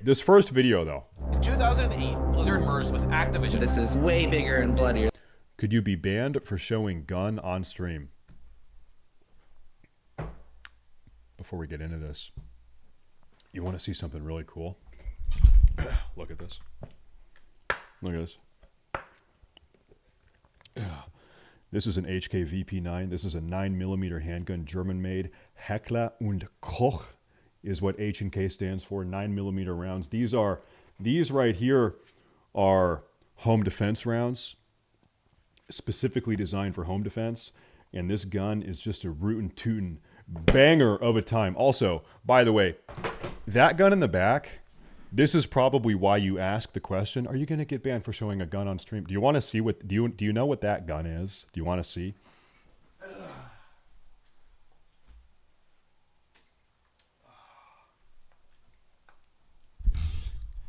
this first video though. In 2008, Blizzard merged with Activision. This is way bigger and bloodier. Could you be banned for showing gun on stream? Before we get into this, you want to see something really cool? Look at this. Look at this. This is an HK VP9. This is a 9mm handgun, German-made. Heckler und Koch is what H&K stands for. 9mm rounds. These right here are home defense rounds, specifically designed for home defense. And this gun is just a rootin' tootin' banger of a time. Also, by the way, that gun in the back, this is probably why you asked the question, are you going to get banned for showing a gun on stream? Do you want to see what, do you know what that gun is? Do you want to see?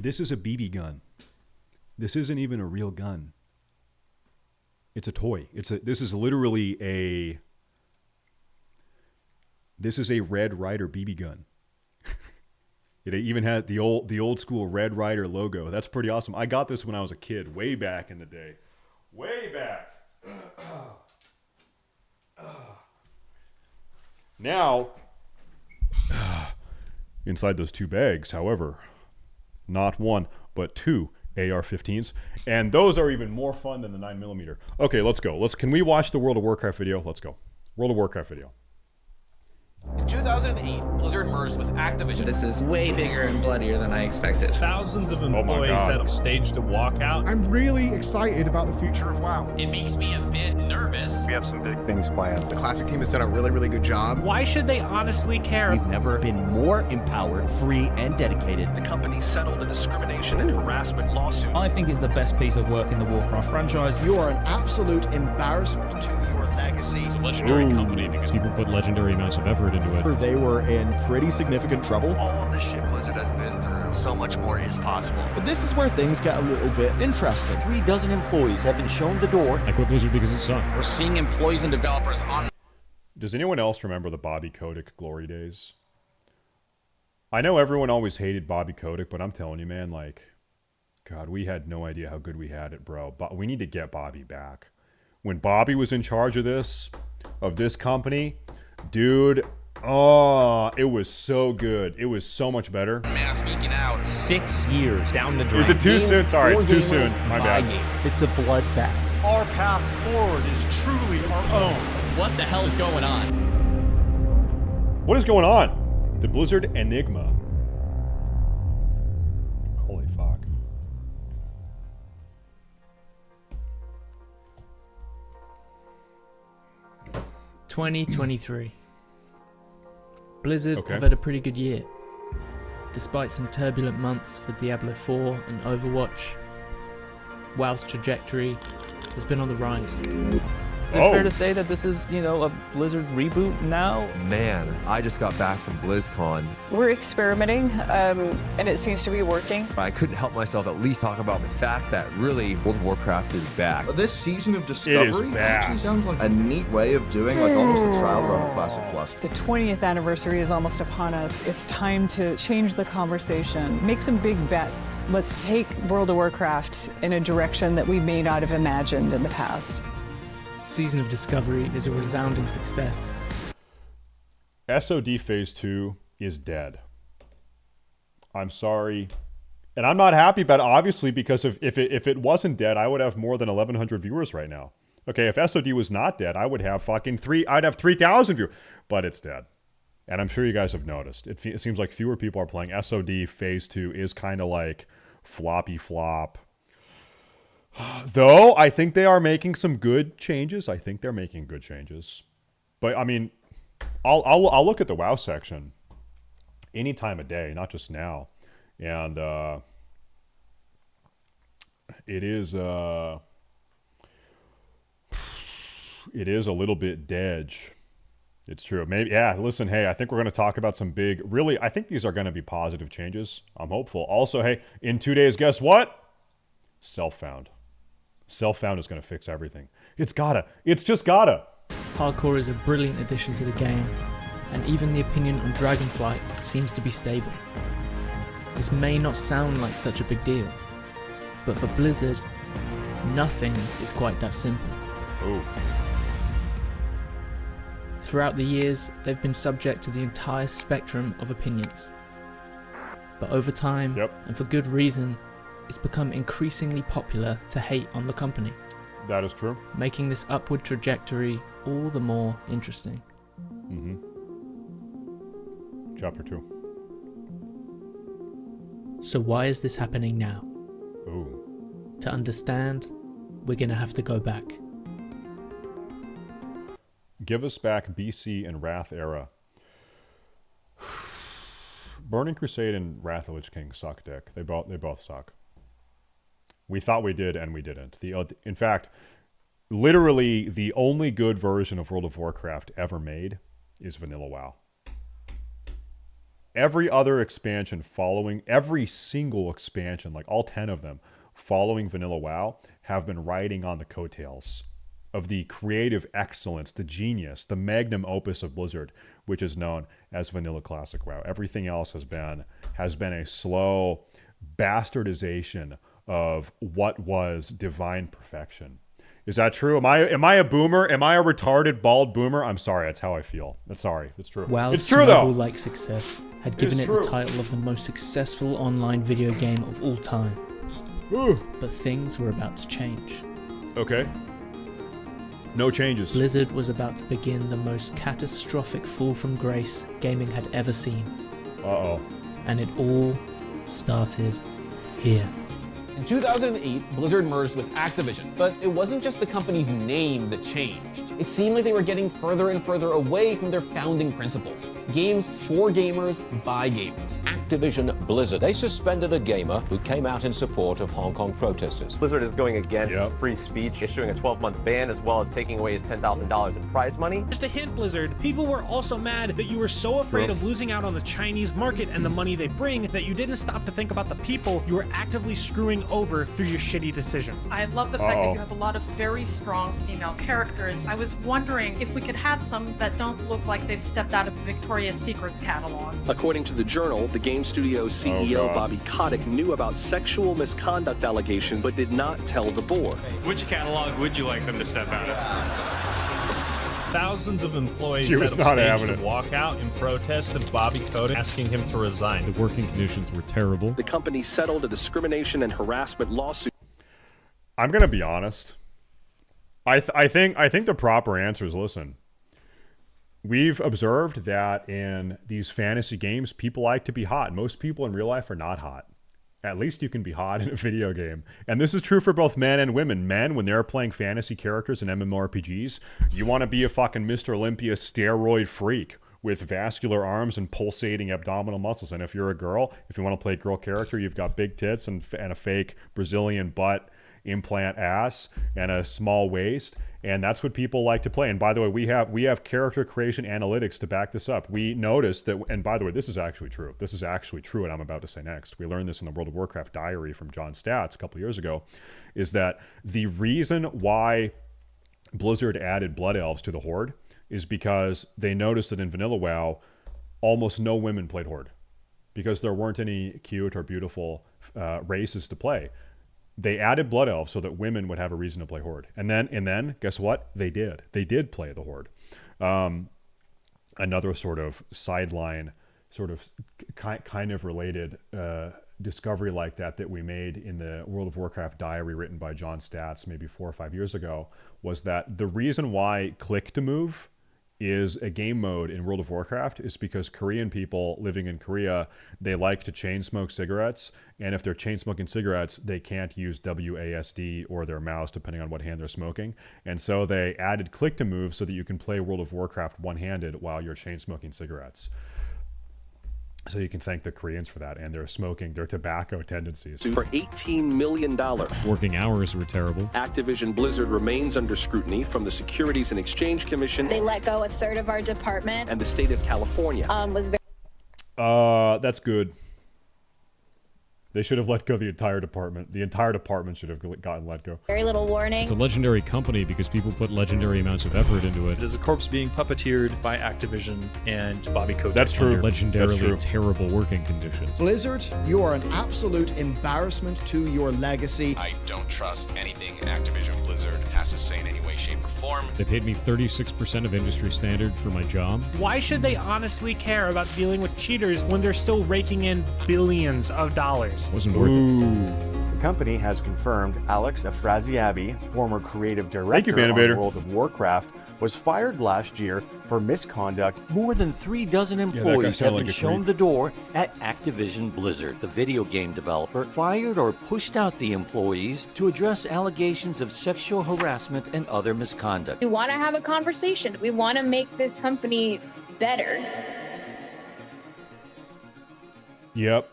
This is a BB gun. This isn't even a real gun. It's a toy. This is literally a Red Ryder BB gun. It even had the old school Red Ryder logo. That's pretty awesome. I got this when I was a kid, way back in the day. Way back. Now, inside those two bags, however, not one, but two AR-15s. And those are even more fun than the 9mm. Okay, let's go. Can we watch the World of Warcraft video? Let's go. World of Warcraft video. In 2008, Blizzard merged with Activision. This is way bigger and bloodier than I expected. Thousands of employees have staged a walkout. I'm really excited about the future of WoW. It makes me a bit nervous. We have some big things planned. The Classic team has done a really, really good job. Why should they honestly care? We've never been more empowered, free, and dedicated. The company settled a discrimination and harassment lawsuit. I think it's the best piece of work in the Warcraft franchise. You are an absolute embarrassment to your legacy. It's a legendary company because people put legendary amounts of effort into it. They were in pretty significant trouble. All of the shit Blizzard has been through, so much more is possible. But this is where things get a little bit interesting. 36 employees have been shown the door. I quit Blizzard because it sucked. We're seeing employees and developers on. Does anyone else remember the Bobby Kotick glory days? I know everyone always hated Bobby Kotick, but I'm telling you, man, like, God, we had no idea how good we had it, bro. But we need to get Bobby back. When Bobby was in charge of this company, dude, oh, it was so good. It was so much better. Man, speaking out. 6 years down the drain. Is it too soon? Sorry, it's too soon. My bad. It's a bloodbath. Our path forward is truly our own. What the hell is going on? What is going on? The Blizzard Enigma. Holy fuck. (2023). Blizzard have had a pretty good year. Despite some turbulent months for Diablo 4 and Overwatch, WoW's trajectory has been on the rise. Is it fair to say that this is, you know, a Blizzard reboot now? Man, I just got back from BlizzCon. We're experimenting, and it seems to be working. I couldn't help myself at least talk about the fact that really World of Warcraft is back. But this season of Discovery actually sounds like a neat way of doing like almost a trial run of Classic Plus. The 20th anniversary is almost upon us. It's time to change the conversation, make some big bets. Let's take World of Warcraft in a direction that we may not have imagined in the past. Season of Discovery is a resounding success. SOD Phase 2 is dead. I'm sorry. And I'm not happy about it, obviously, because if it wasn't dead, I would have more than 1,100 viewers right now. Okay, if SOD was not dead, I would have I'd have 3,000 viewers. But it's dead. And I'm sure you guys have noticed. It seems like fewer people are playing. SOD Phase 2 is kind of like floppy flop. Though, I think they are making some good changes. I think they're making good changes. But, I mean, I'll look at the WoW section any time of day, not just now. And it is a little bit dead. It's true. Maybe, yeah, listen, hey, I think we're going to talk about some big, really, I think these are going to be positive changes. I'm hopeful. Also, hey, in 2 days, guess what? Self-found. Self-found is going to fix everything. It's gotta. It's just gotta. Hardcore is a brilliant addition to the game, and even the opinion on Dragonflight seems to be stable. This may not sound like such a big deal, but for Blizzard, nothing is quite that simple. Ooh. Throughout the years, they've been subject to the entire spectrum of opinions. But over time, and for good reason, it's become increasingly popular to hate on the company. That is true. Making this upward trajectory all the more interesting. Mm-hmm. Chapter 2. So why is this happening now? Ooh. To understand, we're gonna have to go back. Give us back BC and Wrath era. Burning Crusade and Wrath of Lich King suck dick. They both suck. We thought we did and we didn't. In fact, literally the only good version of World of Warcraft ever made is Vanilla WoW. Every other expansion following, every single expansion, like all 10 of them, following Vanilla WoW, have been riding on the coattails of the creative excellence, the genius, the magnum opus of Blizzard, which is known as Vanilla Classic WoW. Everything else has been a slow bastardization of what was divine perfection. Is that true? Am I a boomer? Am I a retarded bald boomer? I'm sorry, that's how I feel. That's sorry, it's true. WoW's it's true though. Snowball-like success had given it the title of the most successful online video game of all time. Ooh. But things were about to change. Okay. No changes. Blizzard was about to begin the most catastrophic fall from grace gaming had ever seen. Uh-oh. And it all started here. In 2008, Blizzard merged with Activision, but it wasn't just the company's name that changed. It seemed like they were getting further and further away from their founding principles. Games for gamers, by gamers. Activision Blizzard. They suspended a gamer who came out in support of Hong Kong protesters. Blizzard is going against free speech, issuing a 12-month ban as well as taking away his $10,000 in prize money. Just a hint, Blizzard, people were also mad that you were so afraid of losing out on the Chinese market and the money they bring that you didn't stop to think about the people you were actively screwing over through your shitty decisions. I love the fact that you have a lot of very strong female characters. I was wondering if we could have some that don't look like they've stepped out of Victoria's Secret's catalog. According to the Journal, the game studio's CEO Bobby Kotick knew about sexual misconduct allegations but did not tell the board. Which catalog would you like them to step out of? Thousands of employees She was had not staged having a it. walkout in protest of Bobby Kotick asking him to resign. The working conditions were terrible. The company settled a discrimination and harassment lawsuit. I'm gonna be honest. I think the proper answer is listen. We've observed that in these fantasy games, people like to be hot. Most people in real life are not hot. At least you can be hot in a video game. And this is true for both men and women. Men, when they're playing fantasy characters in MMORPGs, you want to be a fucking Mr. Olympia steroid freak with vascular arms and pulsating abdominal muscles. And if you're a girl, if you want to play a girl character, you've got big tits and a fake Brazilian butt, implant ass, and a small waist. And that's what people like to play. And by the way, we have character creation analytics to back this up. We noticed that, and by the way, this is actually true. This is actually true, what I'm about to say next. We learned this in the World of Warcraft diary from John Stats a couple years ago, is that the reason why Blizzard added Blood Elves to the Horde is because they noticed that in Vanilla WoW, almost no women played Horde because there weren't any cute or beautiful races to play. They added Blood Elves so that women would have a reason to play Horde. And then guess what? They did. They did play the Horde. Another sort of sideline, sort of kind of related discovery like that we made in the World of Warcraft diary written by John Stats maybe 4 or 5 years ago was that the reason why click to move is a game mode in World of Warcraft is because Korean people living in Korea, they like to chain smoke cigarettes, and if they're chain smoking cigarettes, they can't use WASD or their mouse depending on what hand they're smoking, and so they added click to move so that you can play World of Warcraft one-handed while you're chain smoking cigarettes. So you can thank the Koreans for that and their tobacco tendencies. For $18 million. Working hours were terrible. Activision Blizzard remains under scrutiny from the Securities and Exchange Commission. They let go a third of our department. And the state of California. Was very That's good. They should have let go the entire department. The entire department should have gotten let go. Very little warning. It's a legendary company because people put legendary amounts of effort into it. It is a corpse being puppeteered by Activision and Bobby Kotick. That's true. Under legendarily That's true. terrible working conditions. Blizzard, you are an absolute embarrassment to your legacy. I don't trust anything Activision Blizzard has to say in any way, shape, or form. They paid me 36% of industry standard for my job. Why should they honestly care about dealing with cheaters when they're still raking in billions of dollars? Wasn't worth it. The company has confirmed Alex Afraziabi, former creative director on World of Warcraft, was fired last year for misconduct. More than 36 employees have been shown the door at Activision Blizzard. The video game developer fired or pushed out the employees to address allegations of sexual harassment and other misconduct. We want to have a conversation. We want to make this company better. Yep.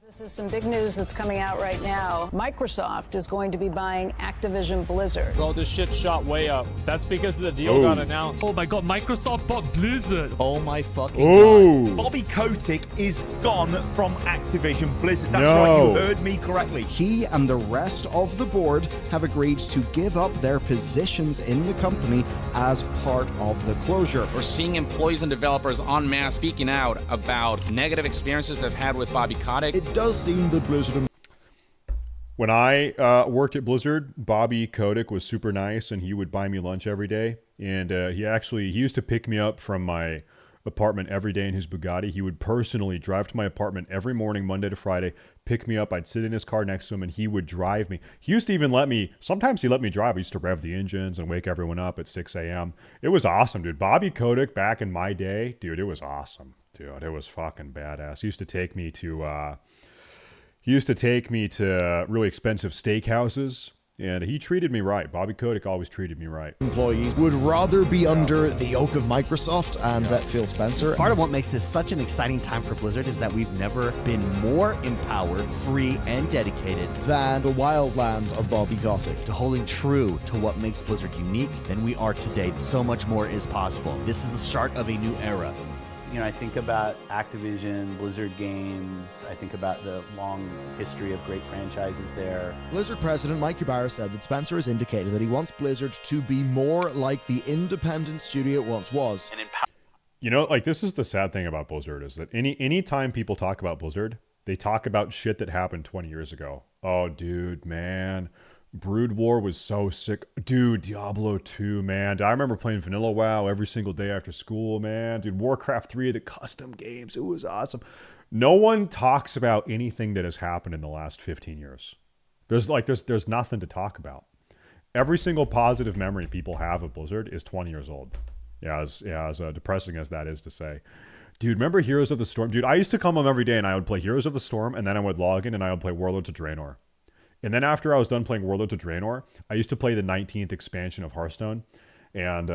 This is some big news that's coming out right now. Microsoft is going to be buying Activision Blizzard. Bro, this shit shot way up. That's because the deal got announced. Oh my god, Microsoft bought Blizzard. Oh my fucking god. Bobby Kotick is gone from Activision Blizzard. That's right, you heard me correctly. He and the rest of the board have agreed to give up their positions in the company as part of the closure. We're seeing employees and developers en masse speaking out about negative experiences they've had with Bobby Kotick. It does seem that Blizzard... When I worked at Blizzard, Bobby Kotick was super nice, and he would buy me lunch every day. And he used to pick me up from my apartment every day in his Bugatti. He would personally drive to my apartment every morning, Monday to Friday, pick me up. I'd sit in his car next to him, and he would drive me. He used to even sometimes he let me drive. I used to rev the engines and wake everyone up at 6 a.m. It was awesome, dude. Bobby Kotick back in my day, dude, it was awesome. Dude, it was fucking badass. He used to take me to really expensive steakhouses, and he treated me right. Bobby Kotick always treated me right. Employees would rather be under the yoke of Microsoft and Phil Spencer. Part of what makes this such an exciting time for Blizzard is that we've never been more empowered, free, and dedicated than the wildland of Bobby Kotick. To holding true to what makes Blizzard unique than we are today. So much more is possible. This is the start of a new era. You know, I think about Activision, Blizzard games. I think about the long history of great franchises there. Blizzard president Mike Ybarra said that Spencer has indicated that he wants Blizzard to be more like the independent studio it once was. You know, like, this is the sad thing about Blizzard, is that any time people talk about Blizzard, they talk about shit that happened 20 years ago. Oh, dude, man. Brood War was so sick. Dude, Diablo 2, man. I remember playing Vanilla WoW every single day after school, man. Dude, Warcraft 3, the custom games. It was awesome. No one talks about anything that has happened in the last 15 years. There's nothing to talk about. Every single positive memory people have of Blizzard is 20 years old. As depressing as that is to say. Dude, remember Heroes of the Storm? Dude, I used to come home every day and I would play Heroes of the Storm, and then I would log in and I would play Warlords of Draenor. And then after I was done playing Warlords of Draenor, I used to play the 19th expansion of Hearthstone. And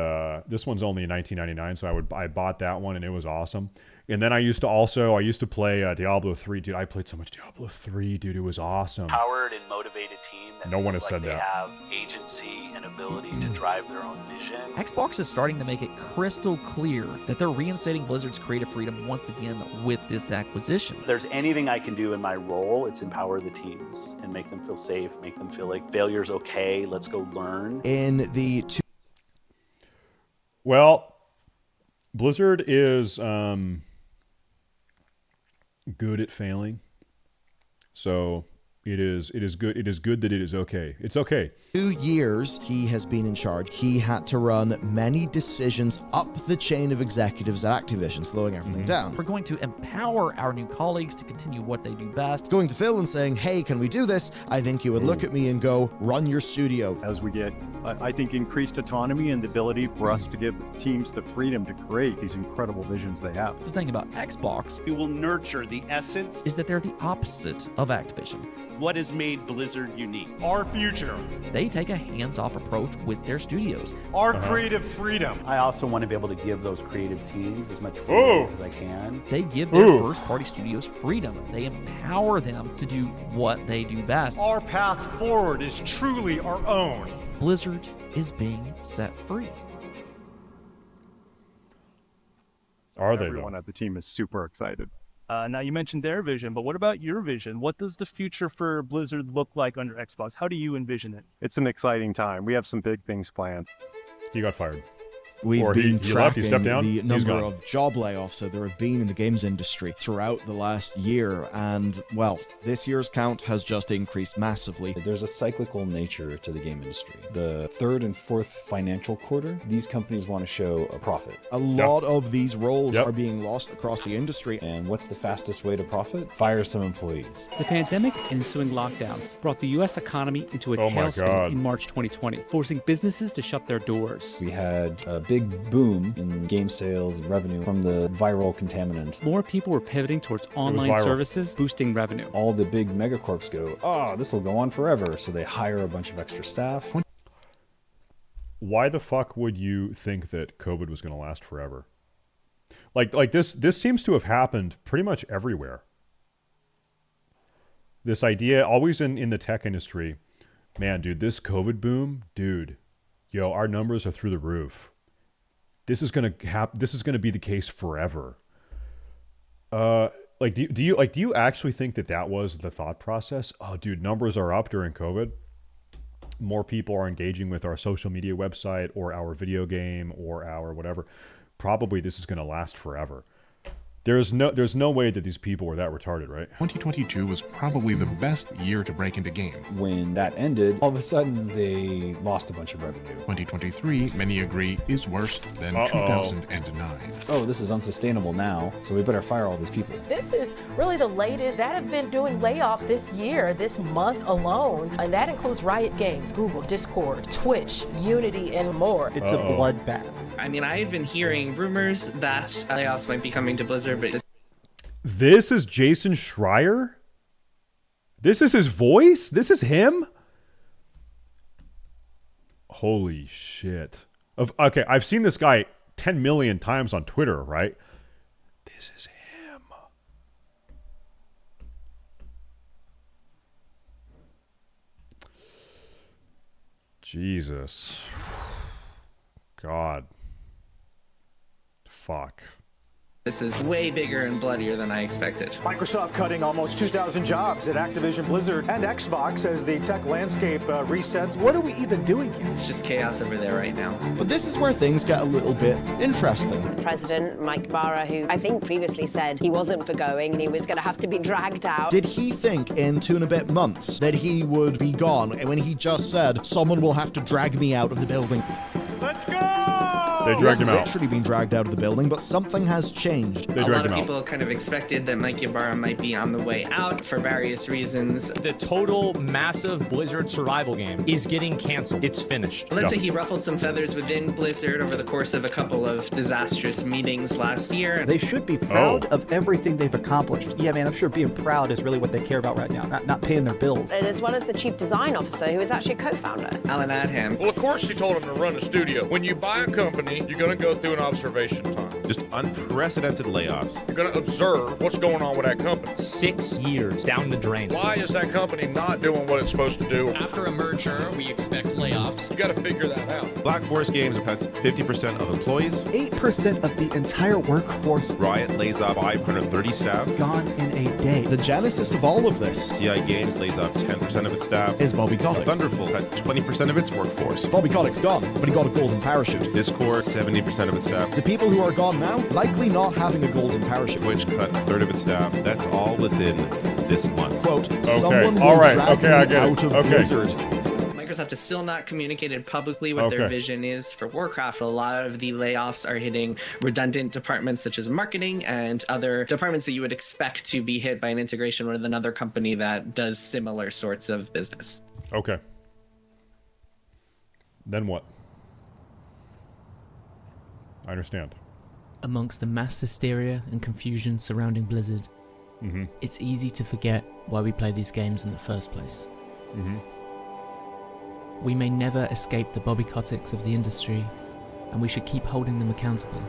this one's only in 1999, so I bought that one, and it was awesome. And then I used to play Diablo 3. Dude, I played so much Diablo 3, dude. It was awesome. Empowered and motivated team that no one has feels said like they that. have agency and ability to drive their own vision. Xbox is starting to make it crystal clear that they're reinstating Blizzard's creative freedom once again with this acquisition. If there's anything I can do in my role, it's empower the teams and make them feel safe, make them feel like failure's okay, let's go learn. Well, Blizzard is good at failing. So it is good. It is good that it is okay. It's okay. 2 years he has been in charge. He had to run many decisions up the chain of executives at Activision, slowing everything down. We're going to empower our new colleagues to continue what they do best. Going to Phil and saying, hey, can we do this? I think he would look at me and go, run your studio. As we get, I think, increased autonomy and the ability for us to give teams the freedom to create these incredible visions they have. The thing about Xbox, we will nurture the essence, is that they're the opposite of Activision. What has made Blizzard unique? Our future. They take a hands-off approach with their studios. Our creative freedom. I also want to be able to give those creative teams as much freedom as I can. They give their first-party studios freedom. They empower them to do what they do best. Our path forward is truly our own. Blizzard is being set free. Are they, Everyone at the team is super excited. Now, you mentioned their vision, but what about your vision? What does the future for Blizzard look like under Xbox? How do you envision it? It's an exciting time. We have some big things planned. He got fired. We've been tracking he stepped down. the number of job layoffs that there have been in the games industry throughout the last year, and, well, this year's count has just increased massively. There's a cyclical nature to the game industry. The third and fourth financial quarter, these companies want to show a profit. A lot of these roles are being lost across the industry. And what's the fastest way to profit? Fire some employees. The pandemic and ensuing lockdowns brought the U.S. economy into a tailspin in March 2020, forcing businesses to shut their doors. We had a big boom in game sales and revenue from the viral contaminant. More people were pivoting towards online services, boosting revenue. All the big megacorps go, oh, this will go on forever, so they hire a bunch of extra staff. Why the fuck would you think that COVID was going to last forever? Like this seems to have happened pretty much everywhere. This idea, always in the tech industry, man, dude, this COVID boom, dude, yo, our numbers are through the roof. This is gonna be the case forever. Like, do you actually think that was the thought process? Oh, dude, numbers are up during COVID. More people are engaging with our social media website or our video game or our whatever. Probably this is gonna last forever. There's no way that these people were that retarded, right? 2022 was probably the best year to break into game. When that ended, all of a sudden they lost a bunch of revenue. 2023, many agree, is worse than 2009. Oh, this is unsustainable now, so we better fire all these people. This is really the latest that have been doing layoffs this year, this month alone, and that includes Riot Games, Google, Discord, Twitch, Unity, and more. It's a bloodbath. I mean, I had been hearing rumors that layoffs might be coming to Blizzard, but this is Jason Schreier? This is his voice? This is him? Holy shit. Okay, I've seen this guy 10 million times on Twitter, right? This is him. Jesus. God. Fuck. This is way bigger and bloodier than I expected. Microsoft cutting almost 2,000 jobs at Activision, Blizzard, and Xbox as the tech landscape resets. What are we even doing here? It's just chaos over there right now. But this is where things get a little bit interesting. President Mike Barra, who I think previously said he wasn't for going and he was going to have to be dragged out. Did he think in 2 and a bit months that he would be gone when he just said, someone will have to drag me out of the building? Let's go! They dragged him out. He's literally been dragged out of the building, but something has changed. A lot of people kind of expected that Mike Ybarra might be on the way out for various reasons. The total massive Blizzard survival game is getting canceled. It's finished. Let's say he ruffled some feathers within Blizzard over the course of a couple of disastrous meetings last year. They should be proud of everything they've accomplished. Yeah, man, I'm sure being proud is really what they care about right now, not paying their bills. And as well as the chief design officer, who is actually a co-founder. Alan Adham. Well, of course she told him to run a studio. When you buy a company, you're going to go through an observation time. Just unprecedented layoffs. You're going to observe what's going on with that company. 6 years down the drain. Why is that company not doing what it's supposed to do? After a merger, we expect layoffs. You got to figure that out. Black Forest Games cuts 50% of employees. 8% of the entire workforce. Riot lays off 530 staff. Gone in a day. The genesis of all of this. CI Games lays off 10% of its staff. Is Bobby Kotick. Thunderful cut 20% of its workforce. Bobby Kotick's gone, but he got a golden parachute. Discord 70% of its staff. The people who are gone now, likely not having a golden parachute. Twitch cut a third of its staff. That's all within this month. Quote, someone will drag me out of Blizzard. Microsoft has still not communicated publicly what their vision is for Warcraft. A lot of the layoffs are hitting redundant departments such as marketing and other departments that you would expect to be hit by an integration with another company that does similar sorts of business. Okay. Then what? I understand. Amongst the mass hysteria and confusion surrounding Blizzard, it's easy to forget why we play these games in the first place. We may never escape the Bobby Koticks of the industry, and we should keep holding them accountable.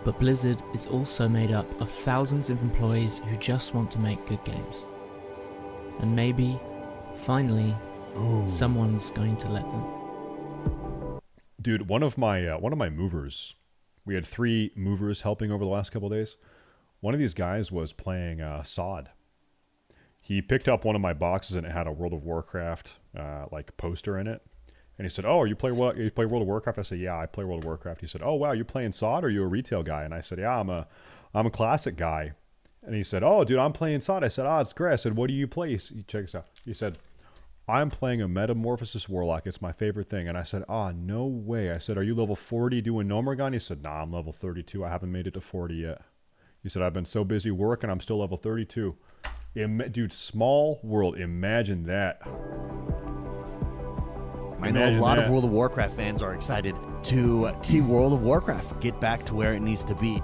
But Blizzard is also made up of thousands of employees who just want to make good games. And maybe, finally, someone's going to let them. Dude, one of my movers We had 3 movers helping over the last couple of days. One of these guys was playing SOD. He picked up one of my boxes and it had a World of Warcraft like poster in it. And he said, "Oh, you play World of Warcraft?" I said, "Yeah, I play World of Warcraft." He said, "Oh, wow, you're playing SOD or are you a retail guy?" And I said, "Yeah, I'm a classic guy." And he said, "Oh, dude, I'm playing SOD." I said, "Oh, it's great." I said, "What do you play?" Check this out. He said, "I'm playing a Metamorphosis Warlock. It's my favorite thing." And I said, "Ah, no way." I said, "Are you level 40 doing Nomergon?" He said, "Nah, I'm level 32. I haven't made it to 40 yet." He said, "I've been so busy working, I'm still level 32. Dude, small world. Imagine that. I know a lot of World of Warcraft fans are excited to see World of Warcraft get back to where it needs to be.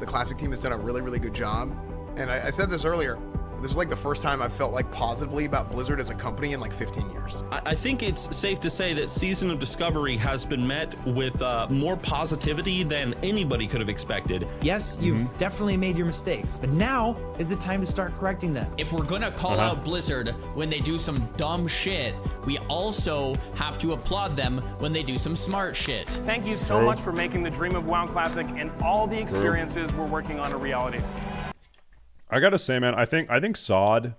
The Classic team has done a really, really good job. And I said this earlier, this is like the first time I've felt like positively about Blizzard as a company in like 15 years. I think it's safe to say that Season of Discovery has been met with more positivity than anybody could have expected. Yes, you've definitely made your mistakes, but now is the time to start correcting them. If we're gonna call out Blizzard when they do some dumb shit, we also have to applaud them when they do some smart shit. Thank you so much for making the Dream of WoW Classic and all the experiences we're working on a reality. I gotta say, man, I think SOD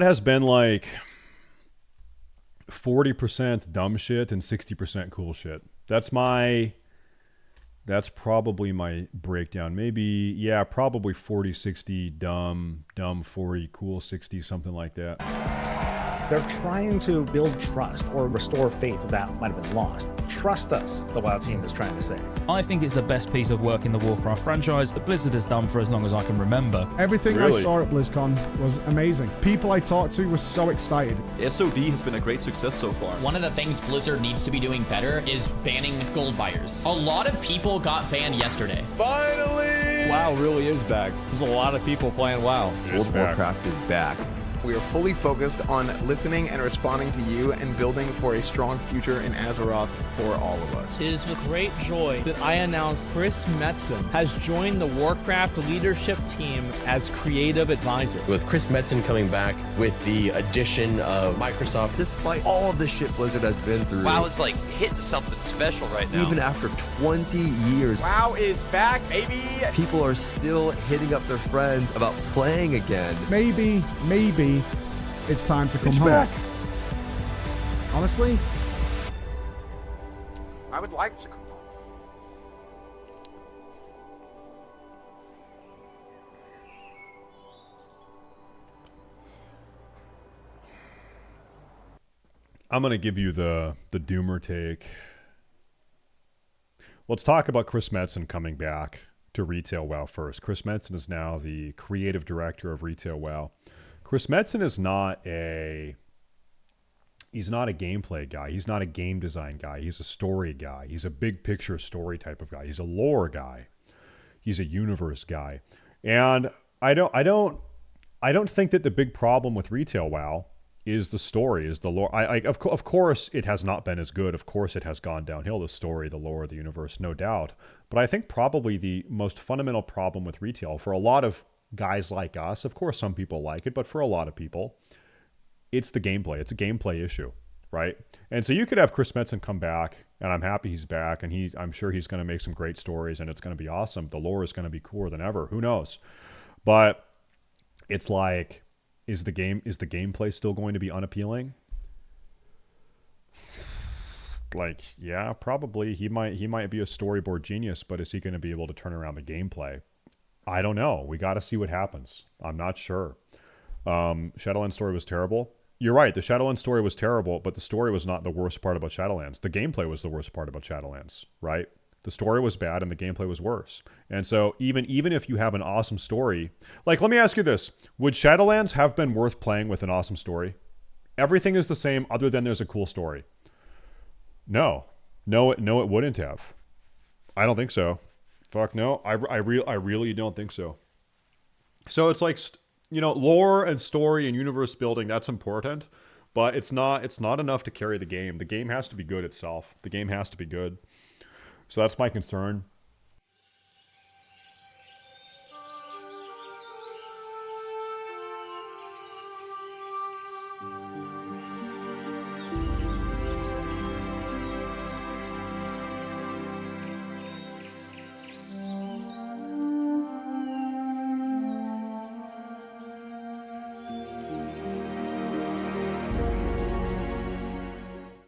has been like 40% dumb shit and 60% cool shit. That's probably my breakdown. Maybe, yeah, probably 40, 60 dumb 40, cool 60, something like that. They're trying to build trust or restore faith that might have been lost. Trust us, the WoW team is trying to say. I think it's the best piece of work in the Warcraft franchise that Blizzard has done for as long as I can remember. Everything I saw at BlizzCon was amazing. People I talked to were so excited. SOD has been a great success so far. One of the things Blizzard needs to be doing better is banning gold buyers. A lot of people got banned yesterday. Finally! WoW really is back. There's a lot of people playing WoW. World of Warcraft is back. We are fully focused on listening and responding to you and building for a strong future in Azeroth for all of us. It is with great joy that I announce Chris Metzen has joined the Warcraft leadership team as creative advisor. With Chris Metzen coming back with the addition of Microsoft. Despite all of the shit Blizzard has been through. WoW is like hitting something special right now. Even after 20 years. WoW is back, baby! People are still hitting up their friends about playing again. Maybe it's time to come home. Back. Honestly, I would like to come home. I'm going to give you the doomer take. Let's talk about Chris Metzen coming back to Retail WoW first. Chris Metzen is now the creative director of Retail WoW. Chris Metzen is he's not a gameplay guy. He's not a game design guy. He's a story guy. He's a big picture story type of guy. He's a lore guy. He's a universe guy. And I don't think that the big problem with Retail WoW is the story, is the lore. Of course it has not been as good. Of course it has gone downhill, the story, the lore, the universe, no doubt. But I think probably the most fundamental problem with Retail for a lot of guys like us, of course some people like it, but for a lot of people, it's the gameplay. It's a gameplay issue, right? And so you could have Chris Metzen come back, and I'm happy he's back, and I'm sure he's going to make some great stories, and it's going to be awesome. The lore is going to be cooler than ever. Who knows? But it's like, is the gameplay still going to be unappealing? Like, yeah, probably. He might be a storyboard genius, but is he going to be able to turn around the gameplay? I don't know. We got to see what happens. I'm not sure. Shadowlands story was terrible. You're right. The Shadowlands story was terrible, but the story was not the worst part about Shadowlands. The gameplay was the worst part about Shadowlands, right? The story was bad and the gameplay was worse. And so even if you have an awesome story, like, let me ask you this. Would Shadowlands have been worth playing with an awesome story? Everything is the same other than there's a cool story. No, it wouldn't have. I don't think so. Fuck no. I really don't think so. So it's like, lore and story and universe building, that's important, but it's not enough to carry the game. The game has to be good itself. The game has to be good. So that's my concern.